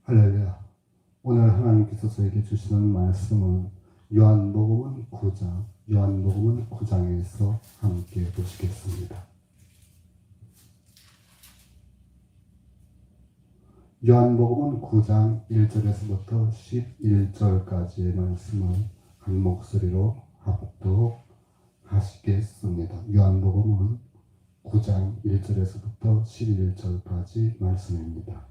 할렐루야. 오늘 하나님께서 저에게 주시는 말씀은 요한복음 9장에서 함께 보시겠습니다. 요한복음 9장 1절에서부터 11절까지의 말씀을 한 목소리로 합독하시겠습니다. 요한복음은 9장 1절에서부터 11절까지 말씀입니다.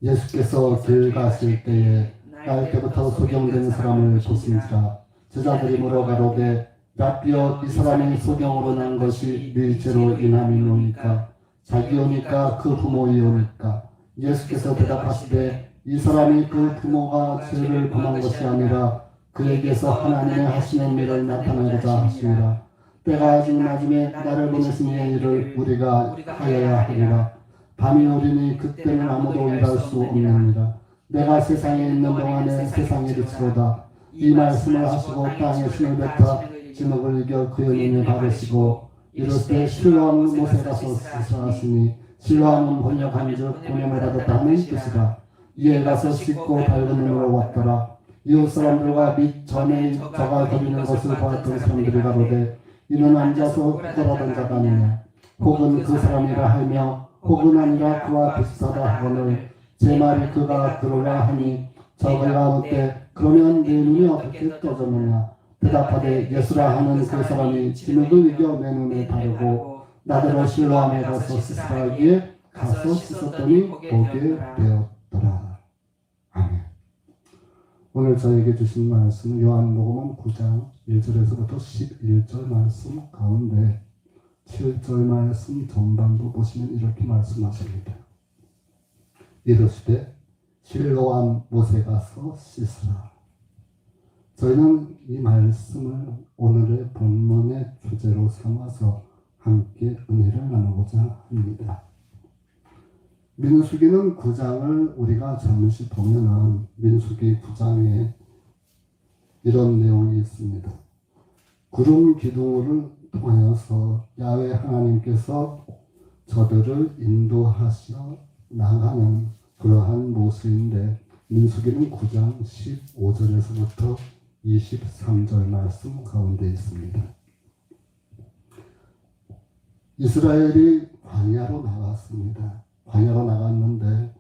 예수께서 길 가실 때에 날 때부터 소경된 사람을 보신지라. 제자들이 물어가로되 라삐여, 이 사람이 소경으로 난 것이 네 죄로 인함이오니까? 자기오니까 그 부모이오니까? 예수께서 대답하시되 이 사람이 그 부모가 죄를 범한 것이 아니라 그에게서 하나님의 하시는 일을 나타내고자 하시니라. 때가 아직 낮음에 나를 보내신 이의 일을 우리가 하여야 하리라. 밤이 오리니 그때는 아무도 일할 수 없느니라. 내가 세상에 있는 동안에 세상이 빛이로다. 이 말씀을 하시고 땅에 신을 뱉어 진흙을 이겨 그의 눈에 바르시고 이르시되 실로암 못에 가서 씻으시니, 실로암은 번역한즉 보냄을 받았다 하는 뜻이다. 이에 가서 씻고 밝은 눈으로 왔더라. 이웃 사람들과 및 전에 저가 거리는 것을 보았던 사람들이 가로되 이는 앉아서 구걸하던 자가 아니냐, 혹은 그 사람이라 하며 혹은 아니라 그와 비슷하다 하거늘 제 말이 그가 그러라 하니 저가 묻되 그러면 내 눈이 어떻게 떠졌느냐. 대답하되 예수라 하는 그 사람이 진흙을 이겨 내 눈에 바르고 나더러 실로암에 가서 씻으라 하기에 가서 씻었더니 보게 되었더라. 아멘. 오늘 저에게 주신 말씀은 요한복음 9장 1절에서부터 11절 말씀 가운데 7절 말씀 전반부 보시면 이렇게 말씀하십니다. 이르시되 실로암 못에 가서 씻으라. 저희는 이 말씀을 오늘의 본문의 주제로 삼아서 함께 은혜를 나누고자 합니다. 민수기는 9장을 우리가 잠시 보면은 민수기 9장에 이런 내용이 있습니다. 구름 기둥을 통하여서 야훼 하나님께서 저들을 인도하시어 나가는 그러한 모습인데, 민수기는 9장 15절에서부터 23절 말씀 가운데 있습니다. 이스라엘이 광야로 나갔습니다. 광야로 나갔는데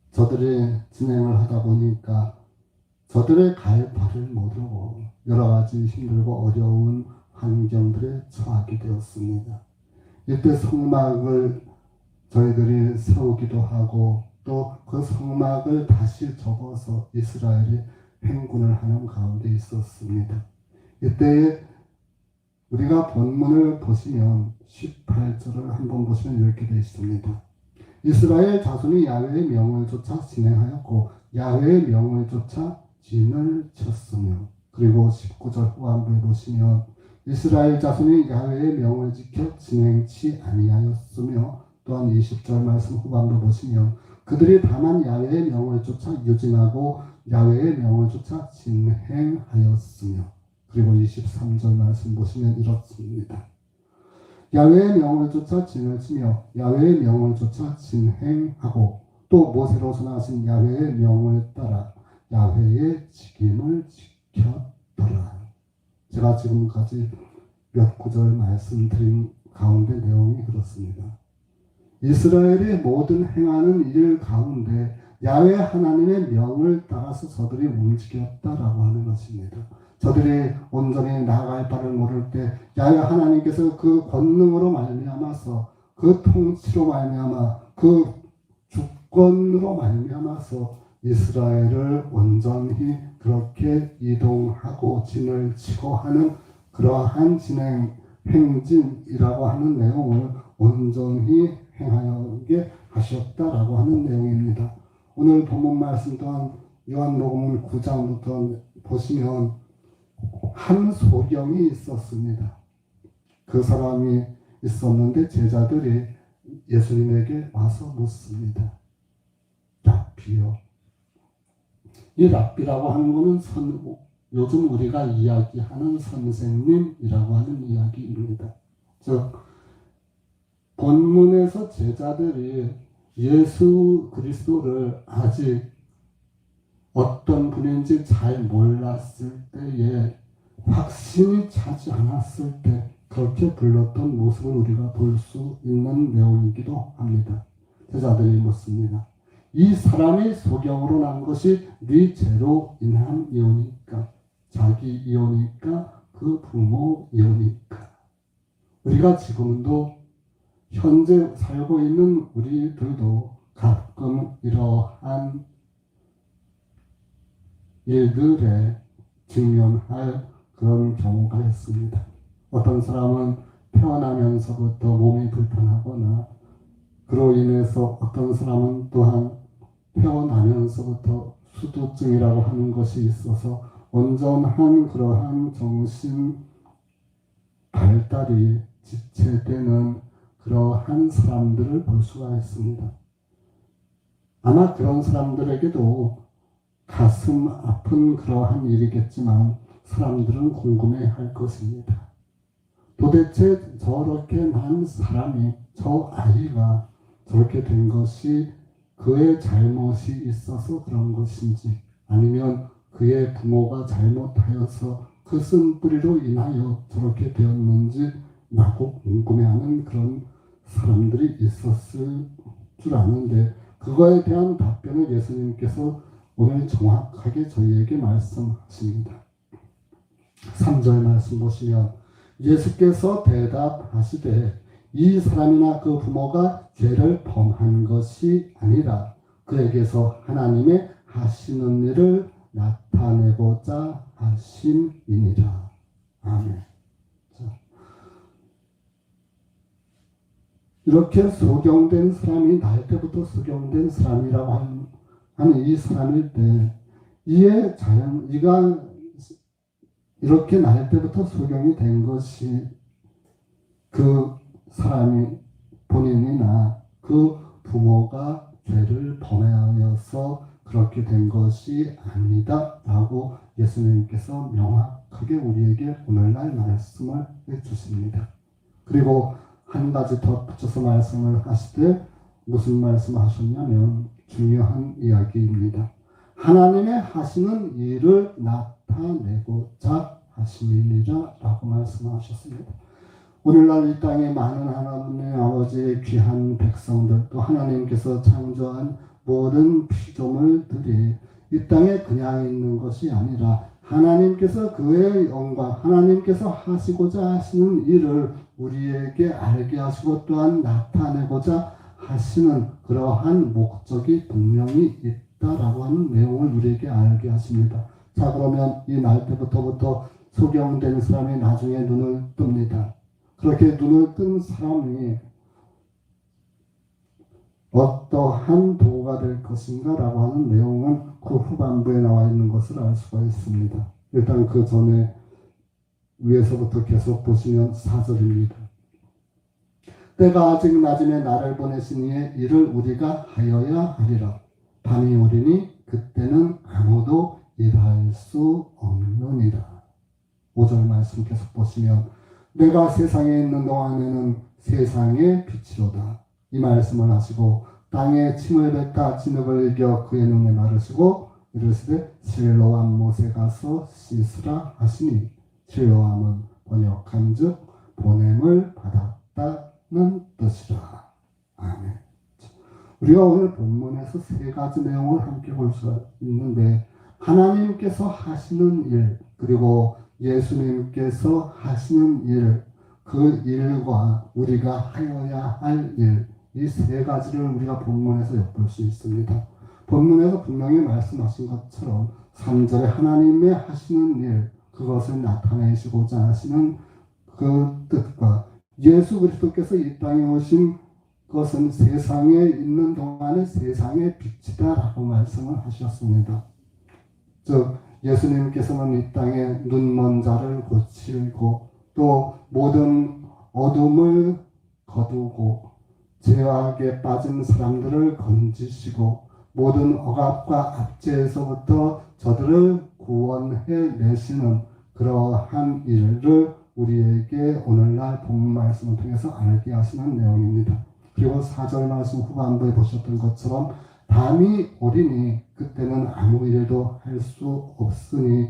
저들이 진행을 하다 보니까 저들의 갈 바를 모르고 여러 가지 힘들고 어려운 환경들에 처하게 되었습니다. 이때 성막을 저희들이 세우기도 하고 또 그 성막을 다시 접어서 이스라엘이 행군을 하는 가운데 있었습니다. 이때 우리가 본문을 보시면 18절을 한번 보시면 이렇게 되어 있습니다. 이스라엘 자손이 야훼의 명을 쫓아 진행하였고 야훼의 명을 쫓아 진을 쳤으며, 그리고 19절 후반부에 보시면 이스라엘 자손이 야훼의 명을 지켜 진행치 아니하였으며, 또한 20절 말씀 후반부 보시면 그들이 다만 야훼의 명을 쫓아 유진하고 야훼의 명을 쫓아 진행하였으며, 그리고 23절 말씀 보시면 이렇습니다. 야훼의 명을 쫓아 진을 치며 야훼의 명을 쫓아 진행하고 또 모세로 전하신 야훼의 명을 따라 야훼의 직임을 지켰더라. 제가 지금까지 몇 구절 말씀드린 가운데 내용이 그렇습니다. 이스라엘이 모든 행하는 일 가운데 야훼 하나님의 명을 따라서 저들이 움직였다라고 하는 것입니다. 저들이 온전히 나아갈 바를 모를 때 야훼 하나님께서 그 권능으로 말미암아서, 그 통치로 말미암아, 그 주권으로 말미암아서 이스라엘을 온전히 그렇게 이동하고 진을 치고 하는 그러한 진행 행진이라고 하는 내용을 온전히 행하게 하셨다라고 하는 내용입니다. 오늘 본문 말씀 또한 요한복음 9장부터 보시면 한 소경이 있었습니다. 그 사람이 있었는데 제자들이 예수님에게 와서 묻습니다. 랍비요. 이 랍비라고 하는 것은 요즘 우리가 이야기하는 선생님이라고 하는 이야기입니다. 즉 본문에서 제자들이 예수 그리스도를 아직 어떤 분인지 잘 몰랐을 때에 확신이 차지 않았을 때 그렇게 불렀던 모습을 우리가 볼 수 있는 내용이기도 합니다. 제자들이 묻습니다. 이 사람이 소경으로 난 것이 네 죄로 인한 이유니까? 자기 이유니까? 그 부모 이유니까? 우리가 지금도 현재 살고 있는 우리들도 가끔 이러한 일들에 직면할 그런 경우가 있습니다. 어떤 사람은 태어나면서부터 몸이 불편하거나 그로 인해서 어떤 사람은 또한 태어나면서부터 수두증이라고 하는 것이 있어서 온전한 그러한 정신 발달이 지체되는 그러한 사람들을 볼 수가 있습니다. 아마 그런 사람들에게도 가슴 아픈 그러한 일이겠지만 사람들은 궁금해할 것입니다. 도대체 저렇게 난 사람이, 저 아이가 저렇게 된 것이 그의 잘못이 있어서 그런 것인지 아니면 그의 부모가 잘못하여서 그 쓴뿌리로 인하여 저렇게 되었는지 라고 궁금해하는 그런 사람들이 있었을 줄 아는데 그거에 대한 답변을 예수님께서 오늘 정확하게 저희에게 말씀하십니다. 3절 말씀 보시면 예수께서 대답하시되 이 사람이나 그 부모가 죄를 범한 것이 아니라 그에게서 하나님의 하시는 일을 나타내고자 하심이니라. 아멘. 이렇게 소경된 사람이 날 때부터 소경된 사람이라고 하는 이 사람일 때 이의 자연, 이가 이렇게 날 때부터 소경이 된 것이 그 사람이 본인이나 그 부모가 죄를 범하여서 그렇게 된 것이 아니다 라고 예수님께서 명확하게 우리에게 오늘날 말씀을 해주십니다. 그리고 한 가지 더 붙여서 말씀을 하시되 무슨 말씀을 하셨냐면 중요한 이야기입니다. 하나님의 하시는 일을 나타내고자 하심이니라 라고 말씀하셨습니다. 오늘날 이 땅에 많은 하나님의 아버지의 귀한 백성들 또 하나님께서 창조한 모든 피조물들이 이 땅에 그냥 있는 것이 아니라 하나님께서 그의 영광, 하나님께서 하시고자 하시는 일을 우리에게 알게 하시고 또한 나타내고자 하시는 그러한 목적이 분명히 있다라고 하는 내용을 우리에게 알게 하십니다. 자, 그러면 이 날 때부터 소경된 사람이 나중에 눈을 뜹니다. 그렇게 눈을 뜬 사람이 어떠한 도가 될 것인가 라고 하는 내용은 그 후반부에 나와 있는 것을 알 수가 있습니다. 일단 그 전에 위에서부터 계속 보시면 4절입니다. 때가 아직 낮음에 나를 보내신 이의 일을 우리가 하여야 하리라. 밤이 오리니 그때는 아무도 일할 수 없느니라. 5절 말씀 계속 보시면 내가 세상에 있는 동안에는 세상의 빛이로다. 이 말씀을 하시고 땅에 침을 뱉다 진흙을 이겨 그의 눈에 마르시고 이르시되 실로암 못에 가서 씻으라 하시니 실로암은 번역한즉 보냄을 받았다는 뜻이라. 아멘. 우리가 오늘 본문에서 세 가지 내용을 함께 볼 수 있는데 하나님께서 하시는 일 그리고 예수님께서 하시는 일, 그 일과 우리가 하여야 할 일, 이 세 가지를 우리가 본문에서 엿볼 수 있습니다. 본문에서 분명히 말씀하신 것처럼 3절에 하나님의 하시는 일, 그것을 나타내시고자 하시는 그 뜻과 예수 그리스도께서 이 땅에 오신 것은 세상에 있는 동안에 세상의 빛이다 라고 말씀을 하셨습니다. 즉 예수님께서는 이 땅에 눈먼 자를 고치고 또 모든 어둠을 거두고 죄악에 빠진 사람들을 건지시고 모든 억압과 압제에서부터 저들을 구원해 내시는 그러한 일을 우리에게 오늘날 본문 말씀을 통해서 알게 하시는 내용입니다. 그리고 4절 말씀 후반부에 보셨던 것처럼 밤이 오리니 그때는 아무 일도 할 수 없으니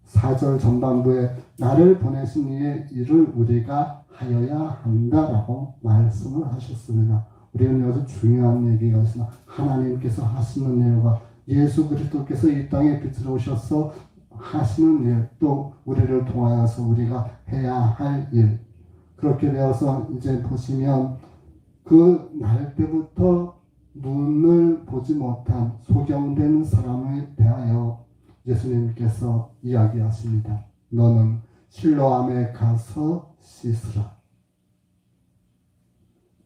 4절 전반부에 나를 보내신 이의 일을 우리가 하여야 한다라고 말씀을 하셨습니다. 우리는 여기서 중요한 얘기가 있습니다. 하나님께서 하시는 일과 예수 그리스도께서 이 땅에 빛으로 오셔서 하시는 일, 또 우리를 통하여서 우리가 해야 할 일, 그렇게 되어서 이제 보시면 그 날 때부터 눈을 보지 못한 소경된 사람에 대하여 예수님께서 이야기하십니다. 너는 실로암에 가서 씻으라.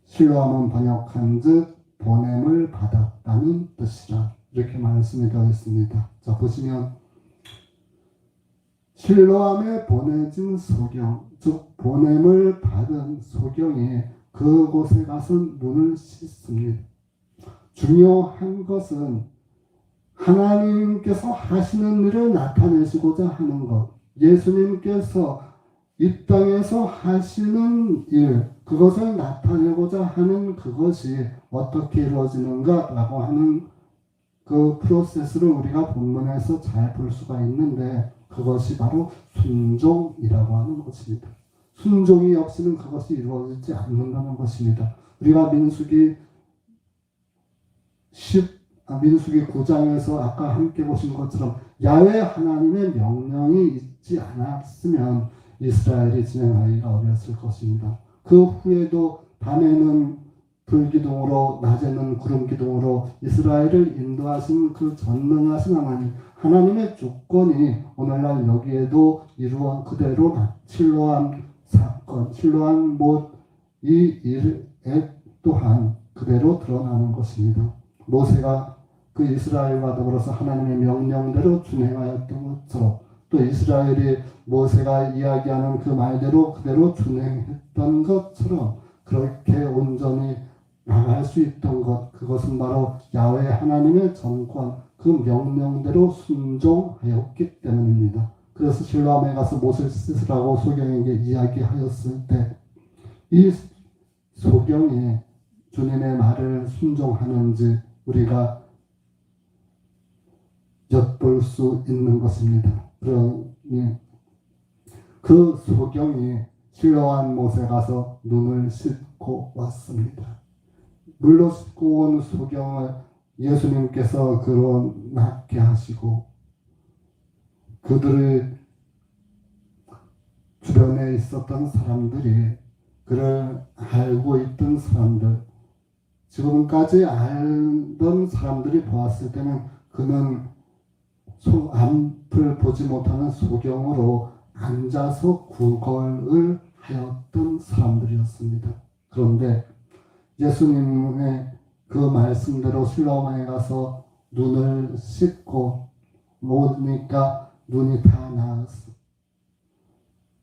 실로암은 번역한즉 보냄을 받았다는 뜻이라, 이렇게 말씀이 되어 있습니다. 자, 보시면 실로암에 보내진 소경, 즉 보냄을 받은 소경이 그곳에 가서 눈을 씻습니다. 중요한 것은 하나님께서 하시는 일을 나타내시고자 하는 것, 예수님께서 이 땅에서 하시는 일, 그것을 나타내고자 하는 그것이 어떻게 이루어지는가라고 하는 그 프로세스를 우리가 본문에서 잘 볼 수가 있는데, 그것이 바로 순종이라고 하는 것입니다. 순종이 없이는 그것이 이루어지지 않는다는 것입니다. 우리가 민수기 9장에서 아까 함께 보신 것처럼 야훼 하나님의 명령이 있지 않았으면 이스라엘이 진행하기가 어려웠을 것입니다. 그 후에도 밤에는 불기둥으로 낮에는 구름기둥으로 이스라엘을 인도하신 그 전능하신 하나님의 주권이 오늘날 여기에도 이루어 그대로 실로암 사건, 실로암 못 이 일에 또한 그대로 드러나는 것입니다. 모세가 그 이스라엘과 더불어서 하나님의 명령대로 준행하였던 것처럼, 또 이스라엘이 모세가 이야기하는 그 말대로 그대로 준행했던 것처럼 그렇게 온전히 나갈 수 있던 것, 그것은 바로 야훼 하나님의 정권, 그 명령대로 순종하였기 때문입니다. 그래서 실로암에 가서 못을 씻으라고 소경에게 이야기하였을 때 이 소경이 주님의 말을 순종하는지 우리가 엿볼 수 있는 것입니다. 그러니 그 소경이 실로암 못에 가서 눈을 씻고 왔습니다. 물로 씻고 온 소경을 예수님께서 그로 낫게 하시고, 그들의 주변에 있었던 사람들이, 그를 알고 있던 사람들, 지금까지 알던 사람들이 보았을 때는 그는 앞을 보지 못하는 소경으로 앉아서 구걸을 하였던 사람들이었습니다. 그런데 예수님의 그 말씀대로 실로암에 가서 눈을 씻고 보니까 눈이 다 나았어.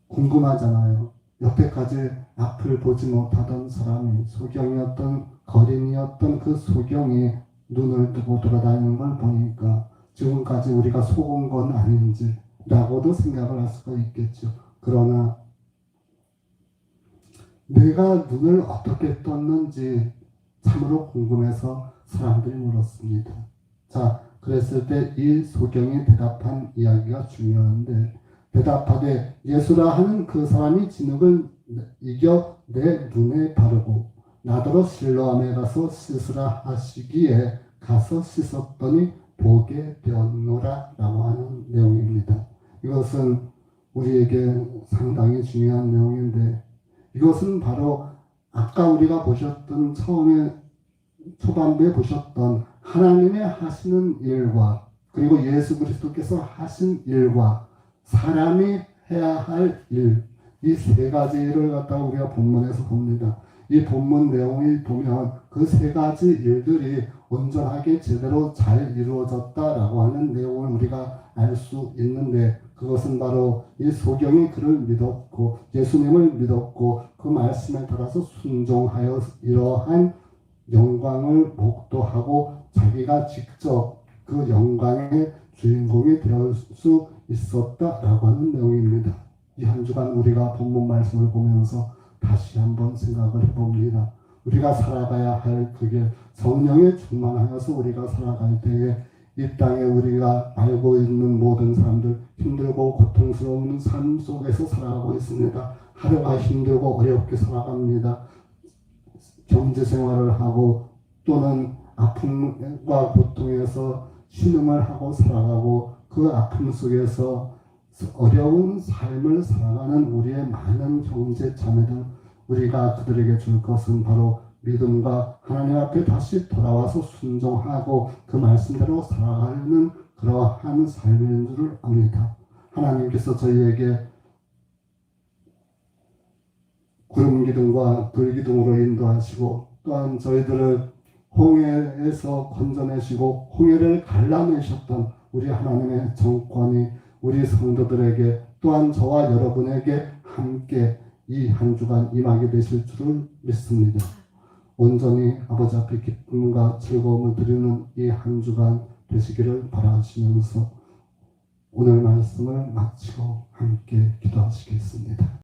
궁금하잖아요. 여태까지 앞을 보지 못하던 사람이, 소경이었던 거린이었던 그 소경이 눈을 뜨고 돌아다니는 걸 보니까 지금까지 우리가 속은 건 아닌지 라고도 생각을 할 수가 있겠죠. 그러나 내가 눈을 어떻게 떴는지 참으로 궁금해서 사람들이 물었습니다. 자, 그랬을 때 이 소경이 대답한 이야기가 중요한데, 대답하되 예수라 하는 그 사람이 진흙을 이겨 내 눈에 바르고 나더러 실로암에 가서 씻으라 하시기에 가서 씻었더니 보게 되었노라 라고 하는 내용입니다. 이것은 우리에게 상당히 중요한 내용인데, 이것은 바로 아까 우리가 보셨던 처음에 초반부에 보셨던 하나님의 하시는 일과, 그리고 예수 그리스도께서 하신 일과 사람이 해야 할 일, 이 세 가지 일을 갖다가 우리가 본문에서 봅니다. 이 본문 내용을 보면 그 세 가지 일들이 온전하게 제대로 잘 이루어졌다라고 하는 내용을 우리가 알 수 있는데, 그것은 바로 이 소경이 그를 믿었고 예수님을 믿었고 그 말씀에 따라서 순종하여 이러한 영광을 목도하고 자기가 직접 그 영광의 주인공이 될 수 있었다라고 하는 내용입니다. 이 한 주간 우리가 본문 말씀을 보면서 다시 한번 생각을 해봅니다. 우리가 살아가야 할 그게 성령에 충만하여서 우리가 살아갈 때에 이 땅에 우리가 알고 있는 모든 사람들 힘들고 고통스러운 삶 속에서 살아가고 있습니다. 하루가 힘들고 어렵게 살아갑니다. 경제 생활을 하고 또는 아픔과 고통에서 신음을 하고 살아가고 그 아픔 속에서 어려운 삶을 살아가는 우리의 많은 형제 자매들, 우리가 그들에게 줄 것은 바로 믿음과 하나님 앞에 다시 돌아와서 순종하고 그 말씀대로 살아가는 그러한 삶인 줄을 압니다. 하나님께서 저희에게 구름 기둥과 불 기둥으로 인도하시고 또한 저희들을 홍해에서 건져내시고 홍해를 갈라내셨던 우리 하나님의 정권이 우리 성도들에게 또한 저와 여러분에게 함께 이 한 주간 임하게 되실 줄을 믿습니다. 온전히 아버지 앞에 기쁨과 즐거움을 드리는 이 한 주간 되시기를 바라시면서 오늘 말씀을 마치고 함께 기도하시겠습니다.